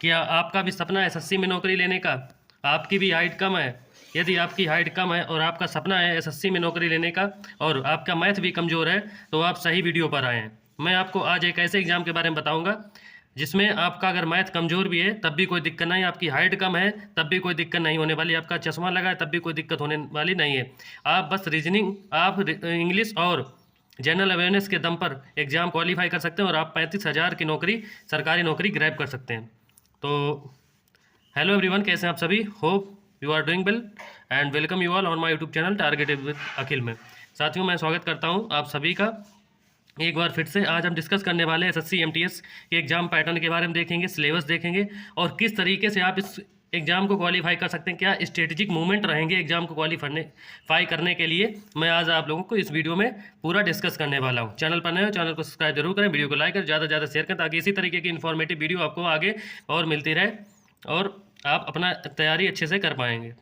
क्या आपका भी सपना है एसएससी में नौकरी लेने का? आपकी भी हाइट कम है? यदि आपकी हाइट कम है और आपका सपना है एसएससी में नौकरी लेने का और आपका मैथ भी कमज़ोर है तो आप सही वीडियो पर आए हैं। मैं आपको आज एक ऐसे एग्ज़ाम के बारे में बताऊंगा जिसमें आपका अगर मैथ कमज़ोर भी है तब भी कोई दिक्कत नहीं, आपकी हाइट कम है तब भी कोई दिक्कत नहीं होने वाली, आपका चश्मा लगा है तब भी कोई दिक्कत होने वाली नहीं है। आप बस रीजनिंग, आप इंग्लिश और जनरल अवेयरनेस के दम पर एग्ज़ाम क्वालिफाई कर सकते हैं और आप 35,000 की नौकरी, सरकारी नौकरी ग्रैब कर सकते हैं। तो हेलो एवरीवन, कैसे हैं आप सभी? Hope you are doing well and welcome you all on my YouTube channel targeted with Akhil में। साथियों, मैं स्वागत करता हूं आप सभी का एक बार फिर से। आज हम डिस्कस करने वाले हैं एसएससी एमटीएस के एग्जाम पैटर्न के बारे में देखेंगे, सिलेबस देखेंगे और किस तरीके से आप इस एग्ज़ाम को क्वालिफाई कर सकते हैं, क्या स्ट्रेटेजिक मूवमेंट रहेंगे एग्जाम को क्वालिफाई करने के लिए। मैं आज आप लोगों को इस वीडियो में पूरा डिस्कस करने वाला हूं। चैनल पर नए हो, चैनल को सब्सक्राइब जरूर करें, वीडियो को लाइक करें, ज़्यादा से ज़्यादा शेयर करें ताकि इसी तरीके की इन्फॉर्मेटिव वीडियो आपको आगे और मिलती रहे और आप अपना तैयारी अच्छे से कर पाएंगे।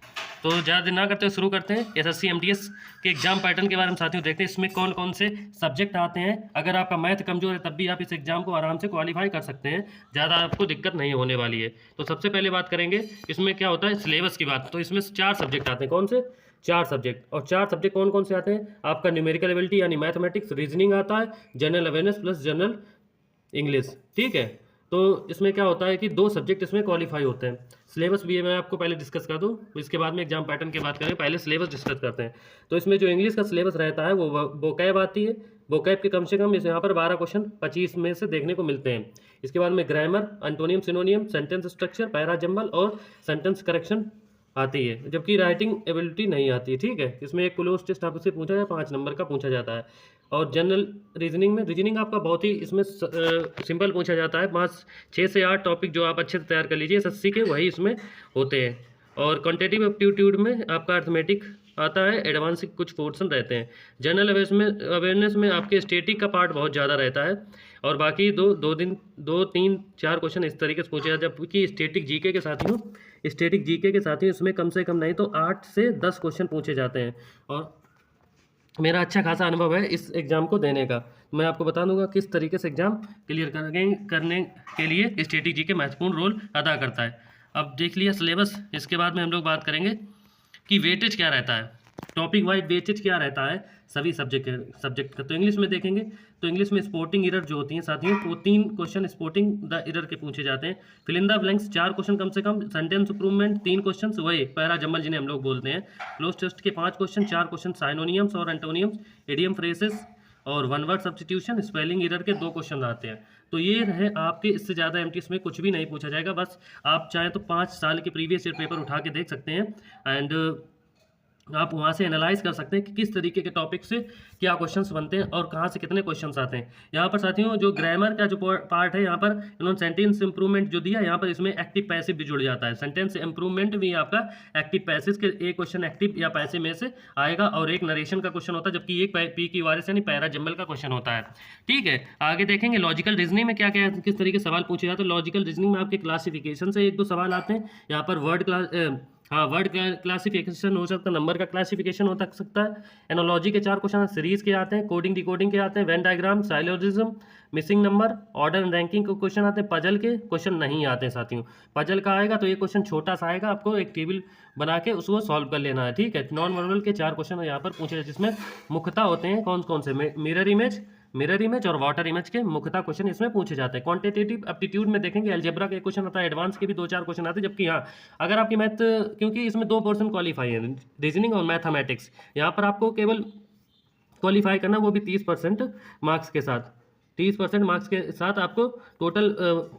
तो ज़्यादा दिन ना करते हुए शुरू करते हैं एसएससी एमटीएस के एग्जाम पैटर्न के बारे में। साथियों, देखते हैं इसमें कौन कौन से सब्जेक्ट आते हैं। अगर आपका मैथ कमजोर है तब भी आप इस एग्जाम को आराम से क्वालिफाई कर सकते हैं, ज़्यादा आपको दिक्कत नहीं होने वाली है। तो सबसे पहले बात करेंगे इसमें क्या होता है, सिलेबस की बात। तो इसमें 4 सब्जेक्ट आते हैं। कौन से? 4 सब्जेक्ट। और 4 सब्जेक्ट कौन कौन से आते हैं? आपका न्यूमेरिकल एबिलिटी यानी मैथमेटिक्स, रीजनिंग आता है, general awareness plus general English. ठीक है, तो इसमें क्या होता है कि 2 सब्जेक्ट इसमें क्वालिफाई होते हैं। सिलेबस भी मैं आपको पहले डिस्कस कर दूं, इसके बाद में एग्जाम पैटर्न की बात करें, पहले सिलेबस डिस्कस करते हैं। तो इसमें जो इंग्लिश का सिलेबस रहता है वो वोकैब आती है। वोकैब के कम से कम यहाँ पर 12 क्वेश्चन 25 में से देखने को मिलते हैं। इसके बाद में grammar, antonym, सिनोनियम, sentence structure, para jumble और सेंटेंस करेक्शन आती है, जबकि राइटिंग एबिलिटी नहीं आती है। ठीक है, इसमें एक क्लोज टेस्ट आपसे पूछा जाए, 5 नंबर का पूछा जाता है। और जनरल रीजनिंग आपका बहुत ही इसमें सिंपल पूछा जाता है। 6 से 8 टॉपिक जो आप अच्छे से तैयार कर लीजिए एसएससी के, वही इसमें होते हैं। और क्वांटिटेटिव एप्टीट्यूड में आपका अर्थमेटिक आता है, एडवांस के कुछ पोर्शन रहते हैं। जनरल अवेयरनेस में आपके स्टैटिक का पार्ट बहुत ज़्यादा रहता है और बाकी 2 3 4 क्वेश्चन इस तरीके से पूछे जाते हैं। जबकि स्टैटिक जीके के साथ ही इसमें कम से कम नहीं तो 8 से 10 क्वेश्चन पूछे जाते हैं। और मेरा अच्छा खासा अनुभव है इस एग्ज़ाम को देने का। मैं आपको बता दूंगा किस तरीके से एग्ज़ाम क्लियर करने के लिए स्टैटिक जीके महत्वपूर्ण रोल अदा करता है। अब देख लिया सिलेबस, इसके बाद में हम लोग बात करेंगे कि वेटेज क्या रहता है, टॉपिक वाइज वेटेज क्या रहता है सभी सब्जेक्ट का। तो इंग्लिश में देखेंगे तो इंग्लिश में स्पोर्टिंग एरर जो होती हैं साथियों, वो 3 क्वेश्चन स्पोर्टिंग द एरर के पूछे जाते हैं। Fill in the blanks 4 question कम से कम। सेंटेंस इंप्रूवमेंट 3 क्वेश्चन, वही पैरा जंबल जिन्हें हम लोग बोलते हैं। क्लोज टेस्ट के 5 क्वेश्चन, 4 क्वेश्चन साइनोनियम्स और एंटोनियम्स, इडियम फ्रेसेस और one word substitution, spelling error के 2 क्वेश्चन आते हैं। तो ये है आपके, इससे ज़्यादा एमटीएस में कुछ भी नहीं पूछा जाएगा। बस आप चाहें तो 5 साल के प्रीवियस ईयर पेपर उठा के देख सकते हैं एंड आप वहाँ से एनालाइज कर सकते हैं कि किस तरीके के टॉपिक से क्या क्वेश्चंस बनते हैं और कहाँ से कितने क्वेश्चंस आते हैं। यहाँ पर साथियों जो ग्रामर का जो पार्ट है, यहाँ पर इन्होंने सेंटेंस इंप्रूवमेंट जो दिया, यहाँ पर इसमें एक्टिव पैसिव भी जुड़ जाता है। सेंटेंस इंप्रूवमेंट भी आपका एक्टिव पैसिव के एक क्वेश्चन एक्टिव या पैसिव में से आएगा और एक नरेशन का क्वेश्चन होता है, जबकि एक पी की वारिस यानी पैरा जंबल का क्वेश्चन होता है। ठीक है, आगे देखेंगे लॉजिकल रीजनिंग में क्या क्या किस तरीके से सवाल पूछे जाते हैं। लॉजिकल रीजनिंग में आपके क्लासिफिकेशन से 1-2 सवाल आते हैं। यहाँ पर वर्ड क्लासिफिकेशन हो सकता है, नंबर का क्लासिफिकेशन हो सकता है। एनोलॉजी के 4 क्वेश्चन सीरीज के आते हैं। कोडिंग डिकोडिंग के आते हैं। Venn diagram, syllogism, missing number, order and ranking के क्वेश्चन आते हैं। पजल के क्वेश्चन नहीं आते हैं साथियों। पजल का आएगा तो एक क्वेश्चन छोटा सा आएगा, आपको एक टेबल बना के उसको सॉल्व कर लेना है। ठीक है, नॉन वर्बल के 4 क्वेश्चन यहाँ पर पूछे जाते हैं, जिसमें मुख्यतः होते हैं कौन कौन से, मिरर इमेज और वाटर इमेज के मुख्यतः क्वेश्चन इसमें पूछे जाते हैं। क्वांटिटेटिव एप्टीट्यूड में देखेंगे अलजेब्रा का एक क्वेश्चन आता है, एडवांस के भी 2-4 क्वेश्चन आते हैं। जबकि यहाँ अगर आपकी मैथ, क्योंकि इसमें 2 पोर्शन क्वालिफाई है, रीजनिंग और मैथमेटिक्स, यहाँ पर आपको केवल क्वालिफाई करना, वो भी 30% मार्क्स के साथ। 30% मार्क्स के साथ आपको टोटल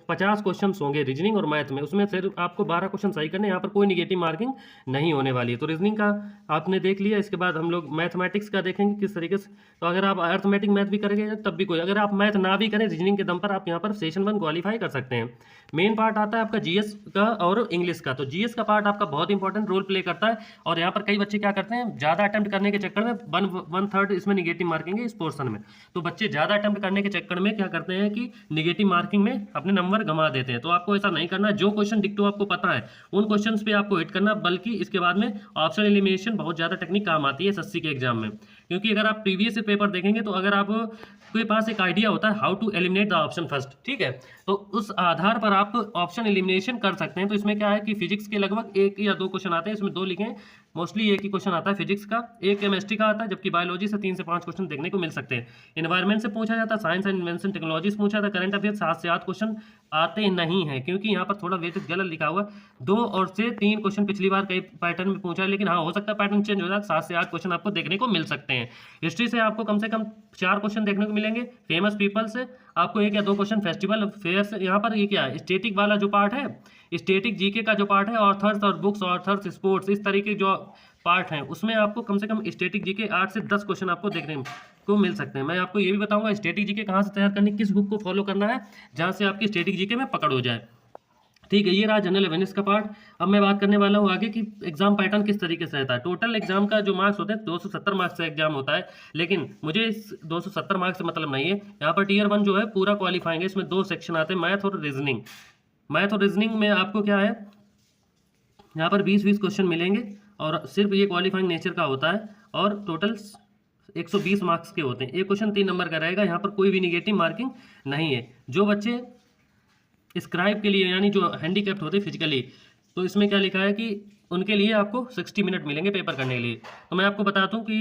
50 क्वेश्चन होंगे रीजनिंग और मैथ में, उसमें सिर्फ आपको 12 क्वेश्चन सही करने, यहाँ पर कोई निगेटिव मार्किंग नहीं होने वाली है। तो रीजनिंग का आपने देख लिया। इसके बाद हम लोग मैथमेटिक्स का देखेंगे किस तरीके से। तो अगर आप अर्थमेटिक मैथ भी करेंगे तब भी कोई, अगर आप मैथ ना भी करें रीजनिंग के दम पर, आप यहाँ पर सेशन 1 क्वालिफाई कर सकते हैं। मेन पार्ट आता है आपका जीएस का और इंग्लिश का। तो जीएस का पार्ट आपका बहुत इंपॉर्टेंट रोल प्ले करता है और यहाँ पर कई बच्चे क्या करते हैं, ज़्यादा अटेम्प्ट करने के चक्कर में 1/3 इसमें निगेटिव मार्किंग है इस पोर्शन में। तो बच्चे ज़्यादा अटेम्प्ट करने के चक्कर में क्या करते हैं कि निगेटिव मार्किंग में अपने नंबर गंवा देते हैं। तो आपको ऐसा नहीं करना है। जो क्वेश्चन डिक्टो आपको पता है उन क्वेश्चंस पे आपको हिट करना, बल्कि इसके बाद में ऑप्शन एलिमिनेशन बहुत ज़्यादा टेक्निक काम आती है एसएससी के एग्जाम में। क्योंकि अगर आप प्रीवियस पेपर देखेंगे तो अगर आप आपके पास एक आइडिया होता है how to eliminate the option first, ठीक है। तो उस आधार पर आप ऑप्शन एलिमिनेशन कर सकते हैं। तो इसमें क्या है कि फिजिक्स के लगभग 1 या 2 क्वेश्चन आते हैं, इसमें 2 लिखे, मोस्टली एक ही क्वेश्चन आता है फिजिक्स का, एक केमिस्ट्री का आता है, जबकि बायोलॉजी से 3 से 5 क्वेश्चन देखने को मिल सकते हैं। एनवायरमेंट से पूछा जाता है, साइंस एंड इन्वेंशन टेक्नोलॉजी से पूछा जाता है, करंट अफेयर 7 से 8 क्वेश्चन आते नहीं हैं, क्योंकि यहाँ पर थोड़ा वेटेज गलत लिखा हुआ है। 2 और से 3 क्वेश्चन पिछली बार कई पैटर्न में पूछा है, लेकिन हाँ हो सकता है पैटर्न चेंज हो जाए, 7 से 8 क्वेश्चन आपको देखने को मिल सकते हैं। हिस्ट्री से आपको कम से कम 4 क्वेश्चन देखने को मिलेंगे। फेमस पीपल से आपको 1 या 2 क्वेश्चन, फेस्टिवल फेयर से, यहाँ पर ये क्या है, स्टैटिक वाला जो पार्ट है, स्टैटिक जीके का जो पार्ट है, ऑथर्स और बुक्स, ऑथर्स, स्पोर्ट्स, इस तरीके जो पार्ट हैं उसमें आपको कम से कम स्टैटिक जीके 8 से 10 क्वेश्चन आपको देखने को मिल सकते हैं। मैं आपको ये भी बताऊंगा स्टैटिक जीके कहाँ से तैयार करनी, किस बुक को फॉलो करना है जहाँ से आपकी स्टैटिक जीके में पकड़ हो जाए, ठीक है। ये रहा जनरल अवेयरनेस का पार्ट। अब मैं बात करने वाला हूँ आगे कि एग्जाम पैटर्न किस तरीके से रहता है। टोटल एग्जाम का जो मार्क्स होते हैं 270 मार्क्स से एग्जाम होता है, लेकिन मुझे इस 270 मार्क्स से मतलब नहीं है। यहाँ पर टियर 1 जो है पूरा क्वालिफाइंग है, इसमें 2 सेक्शन आते हैं, मैथ और रीजनिंग। मैथ और रीजनिंग में आपको क्या है, यहाँ पर 20-20 क्वेश्चन मिलेंगे और सिर्फ ये क्वालिफाइंग नेचर का होता है, और टोटल 120 मार्क्स के होते हैं। एक क्वेश्चन 3 नंबर का रहेगा, यहाँ पर कोई भी निगेटिव मार्किंग नहीं है। जो बच्चे स्क्राइब के लिए यानी जो हैंडीकैप्ड होते हैं फिजिकली, तो इसमें क्या लिखा है कि उनके लिए आपको 60 मिनट मिलेंगे पेपर करने के लिए। तो मैं आपको बताता हूँ कि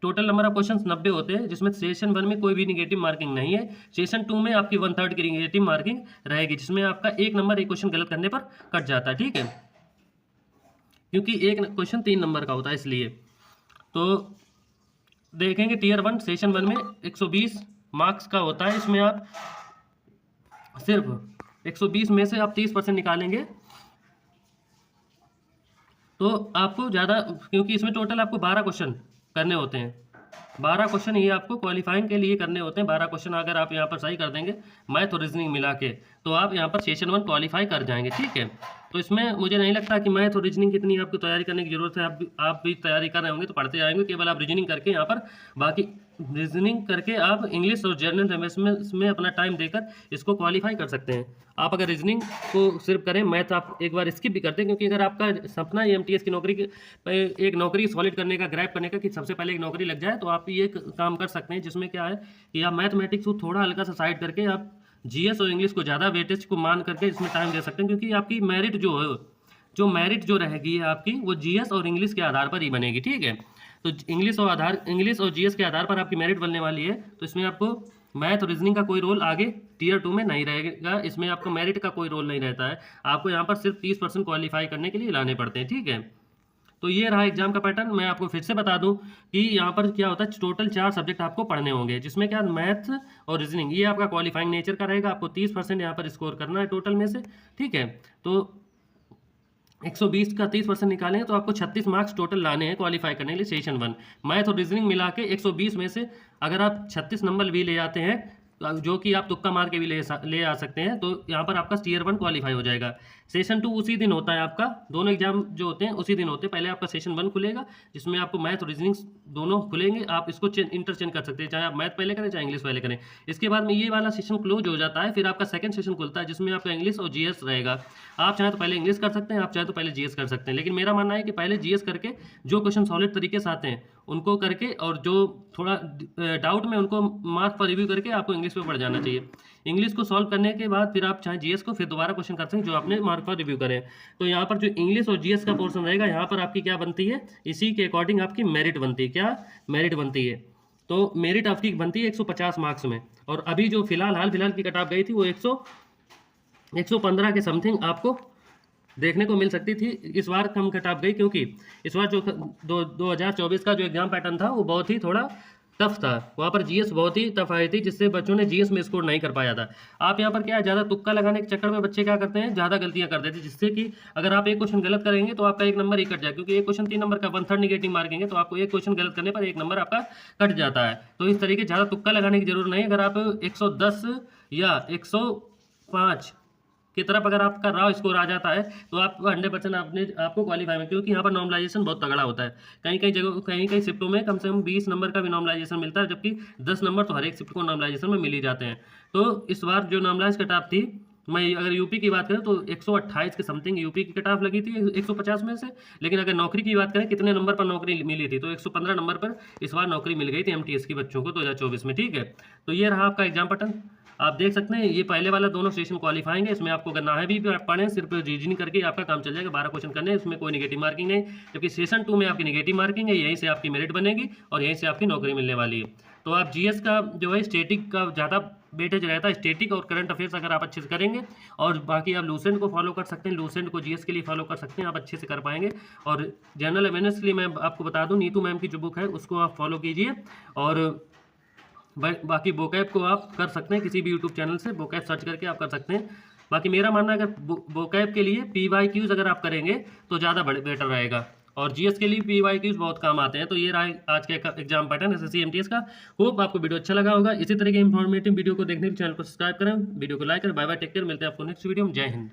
टोटल नंबर ऑफ क्वेश्चन 90 होते हैं, जिसमें सेशन 1 में कोई भी निगेटिव मार्किंग नहीं है। सेशन 2 में आपकी 1/3 की निगेटिव मार्किंग रहेगी, जिसमें आपका 1 नंबर एक क्वेश्चन गलत करने पर कट जाता है, ठीक है, क्योंकि एक क्वेश्चन 3 नंबर का होता है इसलिए। तो देखेंगे टियर 1 सेशन 1 में 120 मार्क्स का होता है, इसमें आप सिर्फ 120 में से आप 30% निकालेंगे तो आपको ज़्यादा, क्योंकि इसमें टोटल आपको 12 क्वेश्चन करने होते हैं। 12 क्वेश्चन ये आपको क्वालिफाइंग के लिए करने होते हैं। 12 क्वेश्चन अगर आप यहाँ पर सही कर देंगे मैथ और रीजनिंग मिला के, तो आप यहाँ पर सेशन 1 क्वालिफाई कर जाएंगे, ठीक है। तो इसमें मुझे नहीं लगता कि मैथ और रीजनिंग की इतनी आपको तैयारी करने की जरूरत है। आप भी तैयारी कर रहे होंगे तो पढ़ते जाएंगे, केवल आप रीजनिंग करके यहाँ पर, बाकी रीजनिंग करके आप इंग्लिश और जनरल अवेयरनेस में अपना टाइम देकर इसको क्वालिफाई कर सकते हैं। आप अगर रीजनिंग को सिर्फ करें, मैथ आप एक बार स्किप भी करते हैं, क्योंकि अगर आपका सपना है एमटीएस की नौकरी एक नौकरी सॉलिड करने का, ग्रैब करने का, कि सबसे पहले एक नौकरी लग जाए, तो आप ये काम कर सकते हैं, जिसमें क्या है कि आप मैथमेटिक्स को थोड़ा हल्का सा साइड करके आप जीएस और इंग्लिश को ज़्यादा वेटेज को मान करके इसमें टाइम दे सकते हैं, क्योंकि आपकी मेरिट जो मेरिट जो रहेगी आपकी, वो जीएस और इंग्लिश के आधार पर ही बनेगी, ठीक है। तो इंग्लिश और जीएस के आधार पर आपकी मेरिट बनने वाली है। तो इसमें आपको मैथ और रीजनिंग का कोई रोल आगे टियर 2 में नहीं रहेगा, इसमें आपको मेरिट का कोई रोल नहीं रहता है। आपको यहाँ पर सिर्फ 30% क्वालिफाई करने के लिए लाने पड़ते हैं, ठीक है। तो ये रहा एग्जाम का पैटर्न। मैं आपको फिर से बता दूं कि यहाँ पर क्या होता है, टोटल 4 सब्जेक्ट आपको पढ़ने होंगे, जिसमें क्या मैथ और रीजनिंग, ये आपका क्वालिफाइंग नेचर का रहेगा। आपको 30% यहाँ पर स्कोर करना है टोटल में से, ठीक है। तो 120 का 30% निकालेंगे तो आपको 36 मार्क्स टोटल लाने हैं क्वालिफाई करने के लिए सेशन 1। मैथ और रीजनिंग मिला के 120 में से अगर आप 36 नंबर भी ले आते हैं, जो कि आप तुक्का मार के भी ले आ सकते हैं, तो यहाँ पर आपका टियर 1 क्वालिफाई हो जाएगा। सेशन 2 उसी दिन होता है आपका, दोनों एग्जाम जो होते हैं उसी दिन होते हैं। पहले आपका सेशन 1 खुलेगा, जिसमें आपको मैथ और रीजनिंग दोनों खुलेंगे। आप इसको इंटरचेंज कर सकते हैं, चाहे आप मैथ पहले करें चाहे इंग्लिश पहले करें। इसके बाद में ये वाला सेशन क्लोज हो जाता है, फिर आपका सेकंड सेशन खुलता है, जिसमें आपका इंग्लिश और जीएस रहेगा। आप चाहे तो पहले इंग्लिश कर सकते हैं, आप चाहे तो पहले जीएस कर सकते हैं, लेकिन मेरा मानना है कि पहले जीएस करके जो क्वेश्चन सॉलिड तरीके से आते हैं उनको करके, और जो थोड़ा डाउट में उनको मार्क्स पर रिव्यू करके आपको इंग्लिश पे पढ़ जाना चाहिए। इंग्लिश को सॉल्व करने के बाद फिर आप चाहे जीएस को फिर दोबारा क्वेश्चन कर सकते हैं जो आपने मार्क पर रिव्यू करें। तो यहाँ पर जो इंग्लिश और जीएस का पोर्शन रहेगा, यहाँ पर आपकी क्या बनती है, इसी के अकॉर्डिंग आपकी मेरिट बनती है। क्या मेरिट बनती है? तो मेरिट आपकी बनती है 150 मार्क्स में, और अभी जो हाल फिलहाल की कट ऑफ गई थी वो 115 के समथिंग आपको देखने को मिल सकती थी। इस बार कम कट ऑफ गई, क्योंकि इस बार जो 2024 का जो एग्जाम पैटर्न था वो बहुत ही थोड़ा टफ था। वहाँ पर जीएस बहुत ही टफ आई थी, जिससे बच्चों ने जीएस में स्कोर नहीं कर पाया था। आप यहाँ पर क्या है, ज़्यादा तुक्का लगाने के चक्कर में बच्चे क्या करते हैं, ज़्यादा गलतियाँ कर देते हैं, जिससे कि अगर आप एक क्वेश्चन गलत करेंगे तो आपका 1 नंबर ही कट जाए, क्योंकि एक क्वेश्चन 3 नंबर का 1/3 निगेटिव मार्किंग है, तो आपको एक क्वेश्चन गलत करने पर 1 नंबर आपका कट जाता है। तो इस तरीके ज़्यादा तुक्का लगाने की जरूरत नहीं। अगर आप 110 या 105 की तरफ अगर आपका रॉ स्कोर आ जाता है तो आप 100% आपको क्वालिफाई में, क्योंकि यहाँ पर नॉर्मलाइजेशन बहुत तगड़ा होता है। कहीं शिफ्टों में कम से कम 20 नंबर का भी नॉर्मलाइजेशन मिलता है, जबकि 10 नंबर तो हर एक शिफ्ट को नॉर्मलाइजेशन में मिल ही जाते हैं। तो इस बार जो नॉर्मलाइज कट ऑफ थी मैं अगर यूपी की बात करें तो 128 के समथिंग यूपी की कट ऑफ लगी थी 150 में से। लेकिन अगर नौकरी की बात करें कितने नंबर पर नौकरी मिली थी, तो 115 नंबर पर इस बार नौकरी मिल गई थी एमटीएस की बच्चों को 2024 में। ठीक है, तो ये रहा आपका एग्जाम पैटर्न। आप देख सकते हैं ये पहले वाला दोनों सेशन क्वालिफाइंग है, इसमें आपको अगर ना है भी पढ़ें, सिर्फ रीजनिंग करके आपका काम चल जाएगा। 12 क्वेश्चन करने हैं, इसमें कोई नेगेटिव मार्किंग नहीं। जबकि सेशन 2 में आपकी नेगेटिव मार्किंग है, यहीं से आपकी मेरिट बनेगी और यहीं से आपकी नौकरी मिलने वाली है। तो आप जीएस का जो है स्टेटिक का ज़्यादा वेटेज रहता है, स्टेटिक और करंट अफेयर्स अगर आप अच्छे से करेंगे, और बाकी आप लूसेंट को फॉलो कर सकते हैं, लूसेंट को जीएस के लिए फॉलो कर सकते हैं, आप अच्छे से कर पाएंगे। और जनरल अवेयरनेस के लिए मैं आपको बता दूं, नीतू मैम की जो बुक है उसको आप फॉलो कीजिए। और बाकी वोकैब को आप कर सकते हैं किसी भी यूट्यूब चैनल से, वोकैब सर्च करके आप कर सकते हैं। बाकी मेरा मानना है अगर वोकैब के लिए PYQs अगर आप करेंगे तो ज़्यादा बेटर रहेगा, और जीएस के लिए PYQs बहुत काम आते हैं। तो ये रहा आज का एग्जाम पैटर्न SSC MTS का। होप आपको वीडियो अच्छा लगा होगा। इसी तरह के इंफॉर्मेटिव वीडियो को देखने के चैनल को सब्सक्राइब करें, वीडियो को लाइक करें। बाय बाय, टेक केयर, मिलते हैं आपको नेक्स्ट वीडियो में। जय हिंद।